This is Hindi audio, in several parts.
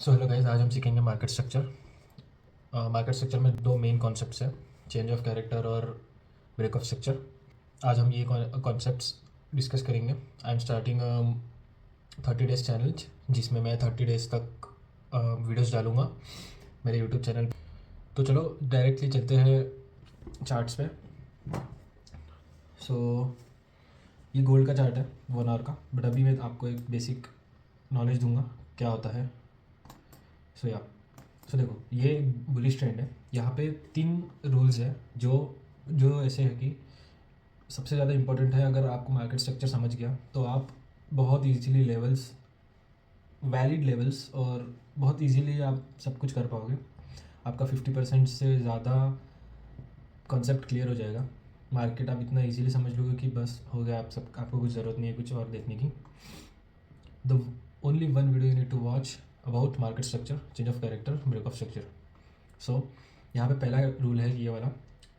सो हेलो गाइस, आज हम सीखेंगे मार्केट स्ट्रक्चर। मार्केट स्ट्रक्चर में दो मेन कॉन्सेप्ट्स हैं, चेंज ऑफ कैरेक्टर और ब्रेक ऑफ स्ट्रक्चर। आज हम ये कॉन्सेप्ट्स डिस्कस करेंगे। I am starting 30 days challenge, जिसमें मैं 30 डेज तक वीडियोस डालूँगा मेरे यूट्यूब चैनल। तो चलो डायरेक्टली चलते हैं चार्ट्स पे। सो ये गोल्ड का चार्ट है 1 आवर का, बट अभी मैं आपको एक बेसिक नॉलेज दूंगा क्या होता है। सो देखो, ये बुलिश ट्रेंड है। यहाँ पे 3 रूल्स है जो जो ऐसे है कि सबसे ज़्यादा इम्पोर्टेंट है। अगर आपको मार्केट स्ट्रक्चर समझ गया तो आप बहुत इजीली लेवल्स, वैलिड लेवल्स, और बहुत इजीली आप सब कुछ कर पाओगे। आपका 50% से ज़्यादा कॉन्सेप्ट क्लियर हो जाएगा। मार्केट आप इतना इजीली समझ लोगे कि बस हो गया, आपको कुछ ज़रूरत नहीं है कुछ और देखने की। The only one video you need to watch about market structure, change of character, break of structure. So यहाँ पे पहला रूल है ये वाला,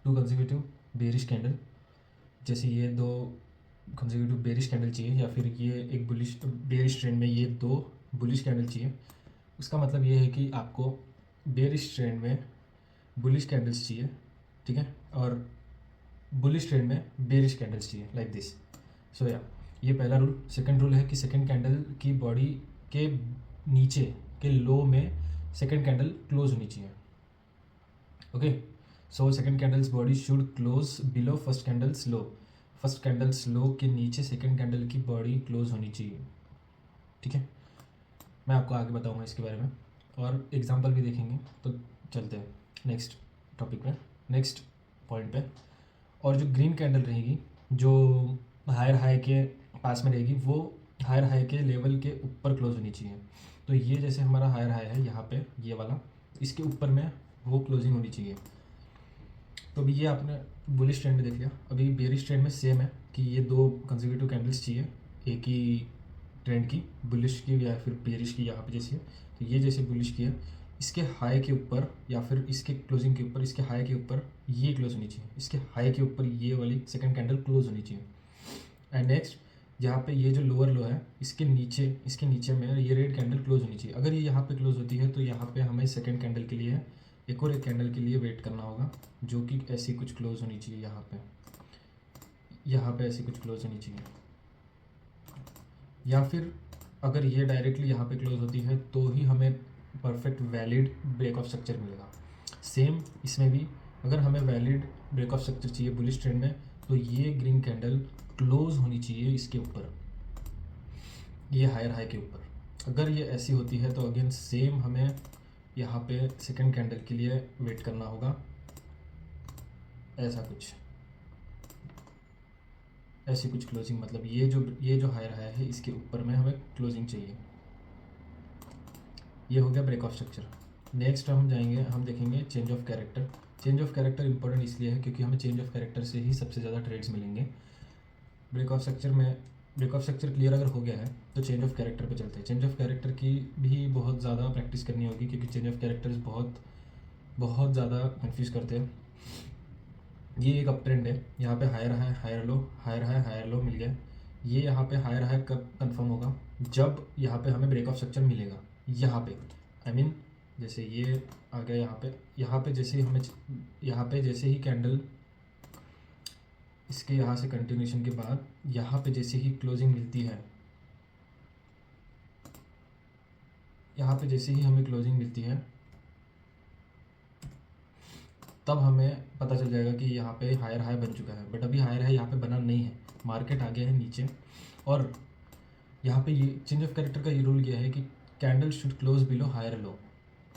2 कंसेक्यूटिव बेरिश कैंडल। जैसे ये 2 कंसेक्यूटिव बेरिश कैंडल चाहिए, या फिर ये एक बुलिश बेरिश ट्रेंड में ये 2 बुलिश कैंडल चाहिए। उसका मतलब ये है कि आपको बेरिश ट्रेंड में बुलिश कैंडल्स चाहिए, ठीक है, और बुलिश ट्रेंड में बेरिश कैंडल्स चाहिए, लाइक दिस। सो ये पहला रूल। सेकंड रूल है कि सेकंड कैंडल की बॉडी के नीचे के लो में सेकंड कैंडल क्लोज होनी चाहिए। Okay, so second candle's body should close below first candle's low. First candle's low के नीचे सेकंड कैंडल की बॉडी क्लोज होनी चाहिए, ठीक है। मैं आपको आगे बताऊंगा इसके बारे में और एग्जांपल भी देखेंगे। तो चलते हैं नेक्स्ट टॉपिक पे, नेक्स्ट पॉइंट पे। और जो ग्रीन कैंडल रहेगी, जो हायर हाई के पास में रहेगी, वो हायर हाई के लेवल के ऊपर क्लोज होनी चाहिए। तो ये जैसे हमारा हायर हाई है यहाँ पे, ये वाला, इसके ऊपर में वो क्लोजिंग होनी चाहिए। तो अभी ये आपने बुलिश ट्रेंड में देख लिया। अभी बेरिश ट्रेंड में सेम है कि ये 2 कंसेक्यूटिव कैंडल्स चाहिए एक ही ट्रेंड की, बुलिश की या फिर बेरिश की। यहाँ पे जैसे है, तो ये जैसे बुलिश की है, इसके हाई के ऊपर या फिर इसके क्लोजिंग के ऊपर, इसके हाई के ऊपर ये क्लोज होनी चाहिए, इसके हाई के ऊपर ये वाली सेकंड कैंडल क्लोज होनी चाहिए। एंड नेक्स्ट, जहाँ पे ये जो लोअर लो है, इसके नीचे में ये रेड कैंडल क्लोज होनी चाहिए। अगर ये यहाँ पे क्लोज होती है तो यहाँ पे हमें सेकंड कैंडल के लिए एक और एक कैंडल के लिए वेट करना होगा, जो कि ऐसी कुछ क्लोज होनी चाहिए। यहाँ पे ऐसी कुछ क्लोज होनी चाहिए, या फिर अगर ये डायरेक्टली यहाँ पे क्लोज होती है तो ही हमें perfect valid break of structure मिलेगा। सेम इसमें भी, अगर हमें वैलिड ब्रेक ऑफ स्ट्रक्चर चाहिए बुलिश ट्रेंड में, तो ये ग्रीन कैंडल क्लोज होनी चाहिए इसके ऊपर, ये हायर हाई के ऊपर। अगर ये ऐसी होती है तो अगेन सेम हमें यहाँ पे सेकंड कैंडल के लिए वेट करना होगा, ऐसी कुछ क्लोजिंग। मतलब ये जो हायर हाई है, इसके ऊपर में हमें क्लोजिंग चाहिए। ये हो गया ब्रेक ऑफ स्ट्रक्चर। नेक्स्ट हम जाएंगे, हम देखेंगे change of character. Change of character important इसलिए है क्योंकि हमें चेंज ऑफ कैरेक्टर से ही सबसे ज़्यादा ट्रेड्स मिलेंगे। ब्रेक ऑफ स्ट्रक्चर क्लियर अगर हो गया है तो चेंज ऑफ कैरेक्टर पे चलते हैं। चेंज ऑफ कैरेक्टर की भी बहुत ज़्यादा प्रैक्टिस करनी होगी, क्योंकि चेंज ऑफ कैरेक्टर्स बहुत ज़्यादा कन्फ्यूज़ करते हैं। ये एक अप ट्रेंड है, यहाँ पे higher high higher low, higher high higher low मिल गया। ये यहाँ पे हायर हाई कब कंफर्म होगा? जब यहाँ पे हमें ब्रेक ऑफ स्ट्रक्चर मिलेगा। यहाँ पे आई मीन जैसे ये आ गया यहाँ पे जैसे ही कैंडल इसके यहाँ से कंटिन्यूशन के बाद यहाँ पे जैसे ही क्लोजिंग मिलती है, यहाँ पे जैसे ही हमें क्लोजिंग मिलती है, तब हमें पता चल जाएगा कि यहाँ पे हायर हाई बन चुका है। बट अभी हायर हाई यहाँ पे बना नहीं है, मार्केट आ गया है नीचे। और यहाँ पे ये चेंज ऑफ कैरेक्टर का ये रूल ये है कि candle should close below higher low.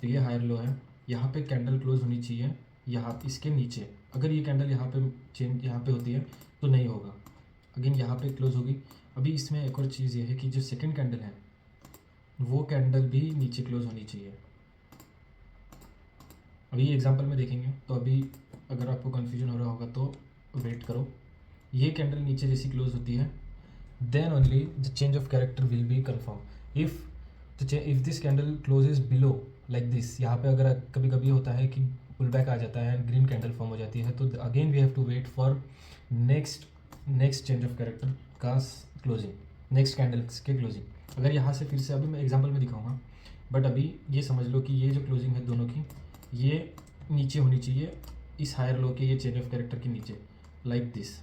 तो ये हायर लो है, यहाँ पे कैंडल क्लोज होनी चाहिए यहाँ इसके नीचे। अगर ये कैंडल यहाँ पे होती है तो नहीं होगा, अगेन यहाँ पे क्लोज होगी। अभी इसमें एक और चीज़ ये है कि जो सेकंड कैंडल है वो कैंडल भी नीचे क्लोज होनी चाहिए। अभी एग्जांपल में देखेंगे, तो अभी अगर आपको कन्फ्यूजन हो रहा होगा तो वेट करो। ये कैंडल नीचे जैसी क्लोज होती है, then only the change of character will be confirmed. If this candle closes below like this, यहाँ पे अगर कभी कभी होता है कि पुल बैक आ जाता है, ग्रीन कैंडल फॉर्म हो जाती है, तो again we have to wait for next change of character का क्लोजिंग, नेक्स्ट कैंडल्स के क्लोजिंग। अगर यहाँ से फिर से, अभी मैं एग्जांपल में दिखाऊंगा, बट अभी ये समझ लो कि ये जो क्लोजिंग है दोनों की, ये नीचे होनी चाहिए इस हायर लो के, ये चेंज ऑफ कैरेक्टर के नीचे, लाइक दिस।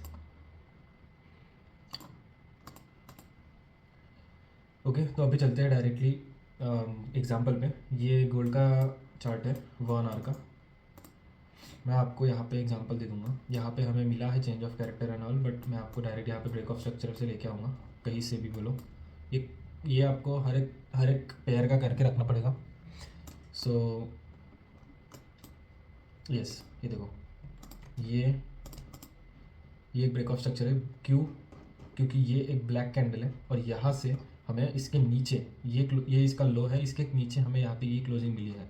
ओके, तो अभी चलते हैं डायरेक्टली एग्जांपल पे। ये गोल्ड का चार्ट है 1 आवर का। मैं आपको यहाँ पे एग्जांपल दे दूंगा। यहाँ पे हमें मिला है change of character and all, but मैं आपको डायरेक्ट यहाँ पे ब्रेक ऑफ स्ट्रक्चर से लेके आऊँगा, कहीं से भी बोलो। ये आपको हर एक पेयर का करके रखना पड़ेगा। सो यस, ये देखो, ये एक ब्रेक ऑफ स्ट्रक्चर है। क्यों? क्योंकि ये एक ब्लैक कैंडल है और यहाँ से हमें इसके नीचे ये इसका लो है, इसके नीचे हमें यहाँ पे ये क्लोजिंग मिली है।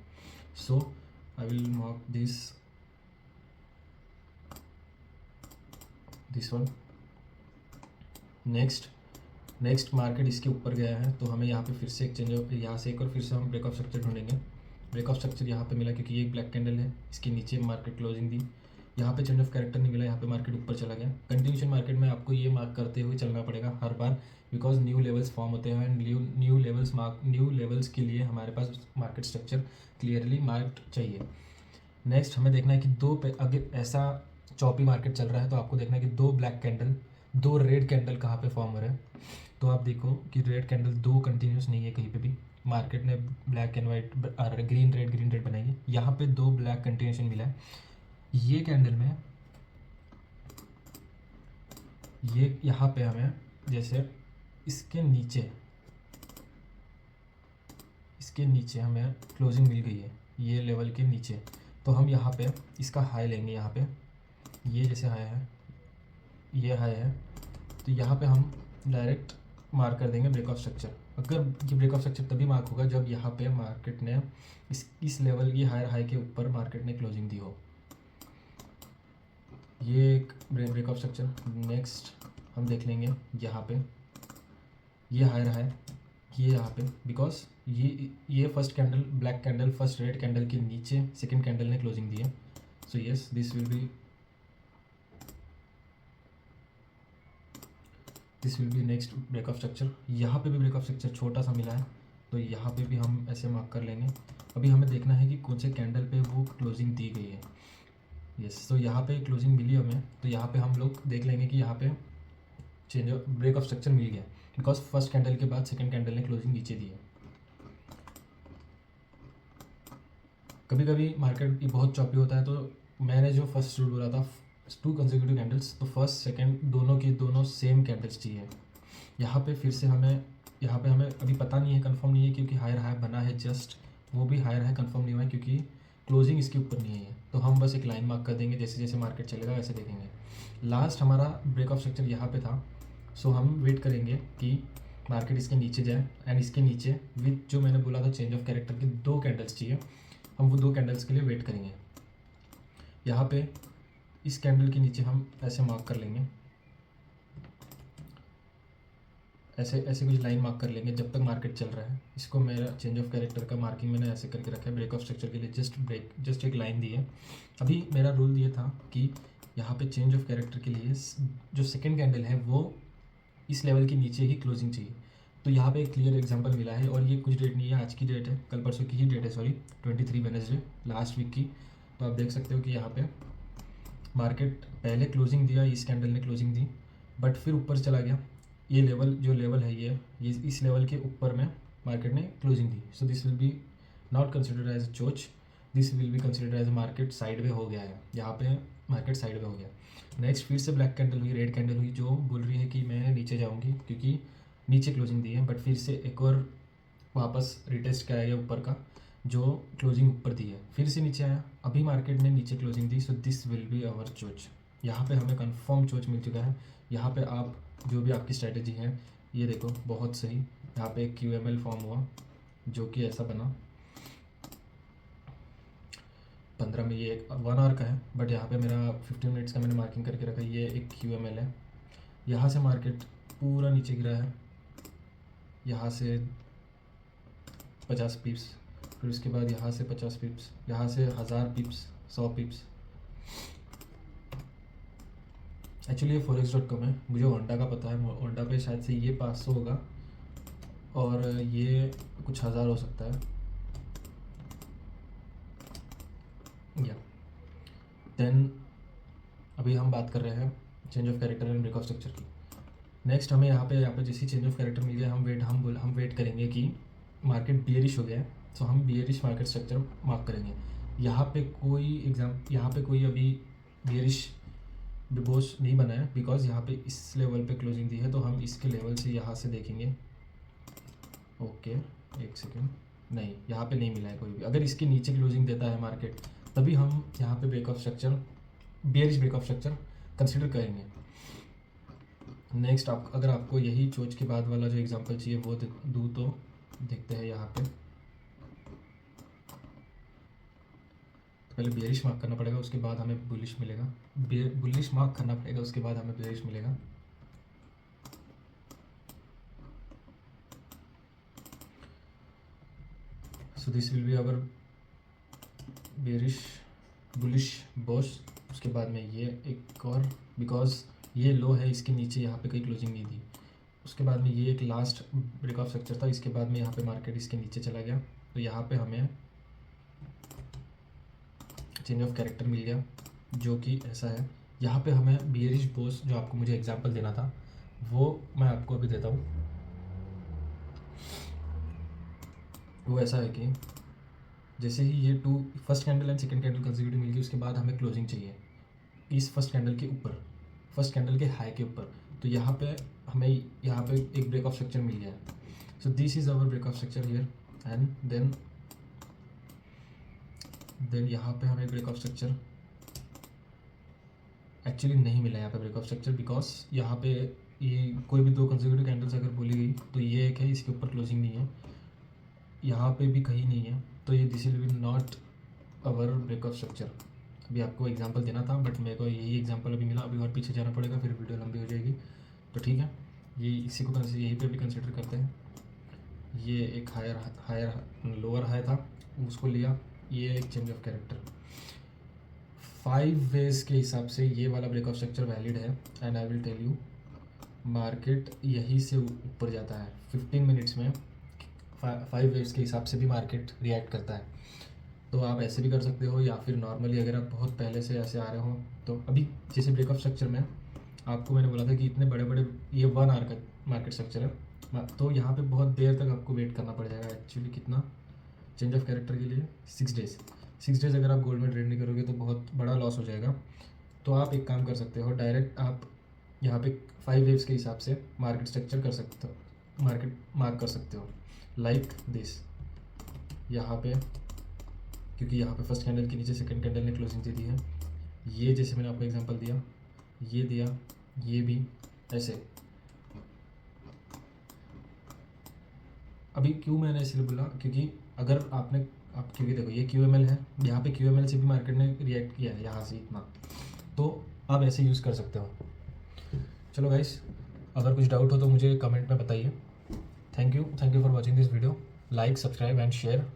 So I will mark this one. Next market इसके ऊपर गया है, तो हमें यहाँ पे फिर से एक चेंज ऑफ, यहाँ से एक और फिर से हम ब्रेक ऑफ स्ट्रक्चर ढूंढेंगे। ब्रेक ऑफ स्ट्रक्चर यहाँ पे मिला क्योंकि ये एक ब्लैक कैंडल है, इसके नीचे मार्केट क्लोजिंग दी। यहाँ पे चेंज ऑफ कैरेक्टर नहीं मिला, यहाँ पे मार्केट ऊपर चला गया। कंटिन्यूशन मार्केट में आपको ये मार्क करते हुए चलना पड़ेगा हर बार, बिकॉज न्यू लेवल्स फॉर्म होते हैं एंड न्यू लेवल्स के लिए हमारे पास मार्केट स्ट्रक्चर क्लियरली मार्क्ड चाहिए। नेक्स्ट हमें देखना है कि अगर ऐसा चॉपी मार्केट चल रहा है तो आपको देखना है कि 2 ब्लैक कैंडल 2 रेड कैंडल कहाँ पे फॉर्म हो रहे हैं। तो आप देखो कि रेड कैंडल 2 कंटिन्यूस नहीं है कहीं पे भी। मार्केट ने black and white green red बनाई है, यहाँ पे 2 ब्लैक कंटिन्यूशन मिला है। ये कैंडल में ये यहाँ पे हमें जैसे इसके नीचे हमें क्लोजिंग मिल गई है, ये लेवल के नीचे। तो हम यहाँ पे इसका हाई लेंगे, यहाँ पे ये जैसे हाई है, ये हाई है, तो यहाँ पे हम डायरेक्ट मार्क कर देंगे ब्रेक ऑफ स्ट्रक्चर। अगर ये ब्रेक ऑफ स्ट्रक्चर तभी मार्क होगा जब यहाँ पे मार्केट ने इस लेवल, ये हायर हाई के ऊपर मार्केट ने क्लोजिंग दी हो। ये एक ब्रेक ऑफ स्ट्रक्चर। नेक्स्ट हम देख लेंगे यहाँ पे ये हायर हाई, ये यहाँ पे, बिकॉज ये first candle black candle first red candle के नीचे सेकंड कैंडल ने क्लोजिंग दी है। So yes, this will be next break of structure. यहाँ पे भी ब्रेक ऑफ स्ट्रक्चर छोटा सा मिला है, तो यहाँ पे भी हम ऐसे मार्क कर लेंगे। अभी हमें देखना है कि कौन से कैंडल पे वो क्लोजिंग दी गई है। यस, तो यहाँ पे क्लोजिंग मिली हमें, तो यहाँ पे हम लोग देख लेंगे कि यहाँ पे change of break of structure मिल गया, बिकॉज फर्स्ट कैंडल के बाद सेकंड कैंडल ने क्लोजिंग नीचे दी है। कभी कभी मार्केट बहुत चॉपी होता है, तो मैंने जो फर्स्ट रूल बोला था 2 कंसेक्यूटिव कैंडल्स, तो फर्स्ट सेकंड दोनों सेम कैंडल्स चाहिए। यहाँ पे फिर से हमें अभी पता नहीं है, कंफर्म नहीं है, क्योंकि हायर हाई बना है जस्ट, वो भी हायर हाई कंफर्म नहीं हुआ है क्योंकि क्लोजिंग इसके ऊपर नहीं है। तो हम बस एक लाइन मार्क कर देंगे, जैसे जैसे मार्केट चलेगा वैसे देखेंगे। लास्ट हमारा ब्रेक ऑफ स्ट्रक्चर यहाँ पे था, सो हम वेट करेंगे कि मार्केट इसके नीचे जाए, एंड इसके नीचे विथ जो मैंने बोला था चेंज ऑफ कैरेक्टर के 2 कैंडल्स चाहिए, हम वो 2 कैंडल्स के लिए वेट करेंगे। यहाँ पे इस कैंडल के नीचे हम ऐसे मार्क कर लेंगे, ऐसे कुछ लाइन मार्क कर लेंगे जब तक मार्केट चल रहा है। इसको मेरा चेंज ऑफ कैरेक्टर का मार्किंग मैंने ऐसे करके रखा है। ब्रेक ऑफ स्ट्रक्चर के लिए जस्ट एक लाइन दी है। अभी मेरा रूल ये था कि यहाँ पे चेंज ऑफ कैरेक्टर के लिए जो सेकंड कैंडल है वो इस लेवल के नीचे ही क्लोजिंग चाहिए। तो यहाँ पे एक क्लियर एग्जांपल मिला है, और ये कुछ डेट नहीं है, आज की डेट है, कल परसों की ही डेट है, सॉरी 23 वेडनेसडे लास्ट वीक की। तो आप देख सकते हो कि यहाँ पे मार्केट पहले क्लोजिंग दिया, इस कैंडल ने क्लोजिंग दी, बट फिर ऊपर चला गया। ये लेवल है ये इस लेवल के ऊपर में मार्केट ने क्लोजिंग दी। So this will be not considered as a CHoCH, this will be considered as a market side way हो गया है। यहाँ पे मार्केट साइड वे हो गया। नेक्स्ट फिर से ब्लैक कैंडल हुई, रेड कैंडल हुई, जो बोल रही है कि मैं नीचे जाऊँगी क्योंकि नीचे क्लोजिंग दी है, बट फिर से एक और वापस रिटेस्ट कराया ऊपर का, जो क्लोजिंग ऊपर दी है, फिर से नीचे आया, अभी मार्केट ने नीचे क्लोजिंग दी। So this will be our CHoCH. यहाँ पे हमें कंफर्म चोच मिल चुका है। यहाँ पे आप जो भी आपकी स्ट्रैटेजी है, ये देखो बहुत सही, यहाँ पे एक QML फॉर्म हुआ जो कि ऐसा बना 15 में, ये 1 आवर का है, बट यहाँ पे मेरा 15 मिनट्स का मैंने मार्किंग करके रखा है। ये एक QML है। यहाँ से मार्केट पूरा नीचे गिरा है, यहाँ से 50 पिप्स, फिर उसके बाद यहाँ से 50 पिप्स, यहाँ से 1000 पिप्स, 100 पिप्स। एक्चुअली ये forex.com है, मुझे होंडा का पता है, होंडा पे शायद से ये 500 होगा और ये कुछ 1000 हो सकता है। देन अभी हम बात कर रहे हैं change of character and break of structure की। नेक्स्ट हमें यहाँ पे जैसे चेंज ऑफ कैरेक्टर मिल गया, हम वेट करेंगे कि मार्केट बियरिश हो गया है, तो हम बियरिश मार्केट स्ट्रक्चर मार्क करेंगे। यहाँ पे कोई अभी बियरिश बोस नहीं बना है, बिकॉज यहाँ पे इस लेवल पे क्लोजिंग दी है, तो हम इसके लेवल से यहाँ से देखेंगे। ओके, एक सेकेंड, नहीं यहाँ पे नहीं मिला है कोई भी। अगर इसके नीचे क्लोजिंग देता है मार्केट, तभी हम यहाँ पे break of structure, bearish break of structure consider करेंगे। नेक्स्ट अगर आपको यही चोच के बाद वाला जो एग्जांपल चाहिए वो दूँ तो देखते हैं। यहाँ पे तो पहले बियरिश मार्क करना पड़ेगा, उसके बाद हमें बुलिश मिलेगा। बुलिश मार्क करना पड़ेगा, उसके बाद हमें बियरिश मिलेगा। सो this will be our bearish bullish Bose. उसके बाद में ये एक और, बिकॉज ये लो है, इसके नीचे यहाँ पे कोई क्लोजिंग नहीं दी। उसके बाद में ये एक लास्ट ब्रेक ऑफ स्ट्रक्चर था, इसके बाद में यहाँ पे मार्केट इसके नीचे चला गया, तो यहाँ पे हमें चेंज ऑफ कैरेक्टर मिल गया जो कि ऐसा है। यहाँ पे हमें बियरिश बोस जो आपको मुझे एग्जांपल देना था वो मैं आपको अभी देता हूँ। वो ऐसा है कि जैसे ही ये first candle and second candle consecutive मिल गई, उसके बाद हमें क्लोजिंग चाहिए इस फर्स्ट कैंडल के ऊपर, फर्स्ट कैंडल के हाई के ऊपर। तो यहाँ पे हमें यहाँ पे एक ब्रेक ऑफ स्ट्रक्चर मिल गया है। So this is our break of structure here, and then यहाँ पे हमें ब्रेक ऑफ स्ट्रक्चर एक्चुअली नहीं मिला यहाँ पे ब्रेक ऑफ स्ट्रक्चर, बिकॉज यहाँ पे ये कोई भी दो कंसेक्यूटिव कैंडल्स अगर बोली गई तो ये एक है, इसके ऊपर क्लोजिंग नहीं है, यहाँ पे भी कहीं नहीं है, तो ये this will be not our break of structure. अभी आपको एग्जांपल देना था बट मेरे को यही एग्जांपल अभी मिला, अभी और पीछे जाना पड़ेगा, फिर वीडियो लंबी हो जाएगी। तो ठीक है, ये इसी को यहीं पे भी कंसिडर करते हैं। ये एक लोअर हाई था, उसको लिया, ये एक चेंज ऑफ कैरेक्टर। 5 वेज के हिसाब से ये वाला ब्रेक ऑफ स्ट्रक्चर वैलिड है, and I will tell you market यहीं से ऊपर जाता है 15 मिनट्स में। 5 वेव्स के हिसाब से भी मार्केट रिएक्ट करता है। तो आप ऐसे भी कर सकते हो, या फिर नॉर्मली अगर आप बहुत पहले से ऐसे आ रहे हो तो अभी जैसे ब्रेक ऑफ स्ट्रक्चर में आपको मैंने बोला था कि इतने बड़े बड़े ये 1 आवर का मार्केट स्ट्रक्चर है, तो यहाँ पे बहुत देर तक आपको वेट करना पड़ जाएगा। एक्चुअली कितना चेंज ऑफ कैरेक्टर के लिए 6 डेज़ अगर आप गोल्ड में ट्रेड नहीं करोगे तो बहुत बड़ा लॉस हो जाएगा। तो आप एक काम कर सकते हो, डायरेक्ट आप यहाँ पे 5 वेव्स के हिसाब से मार्केट स्ट्रक्चर कर सकते हो, मार्केट मार्क कर सकते हो लाइक दिस। यहाँ पे क्योंकि यहाँ पे फर्स्ट कैंडल के नीचे सेकंड कैंडल ने क्लोजिंग दे दी है, ये जैसे मैंने आपको एग्जांपल दिया, ये दिया, ये भी ऐसे। अभी क्यों मैंने इसलिए बोला, क्योंकि अगर क्योंकि देखो ये QML है, यहाँ पे QML से भी मार्केट ने रिएक्ट किया है यहाँ से इतना, तो आप ऐसे यूज़ कर सकते हो। चलो गाइस, अगर कुछ डाउट हो तो मुझे कमेंट में बताइए। Thank you for watching this video. Like, subscribe and share.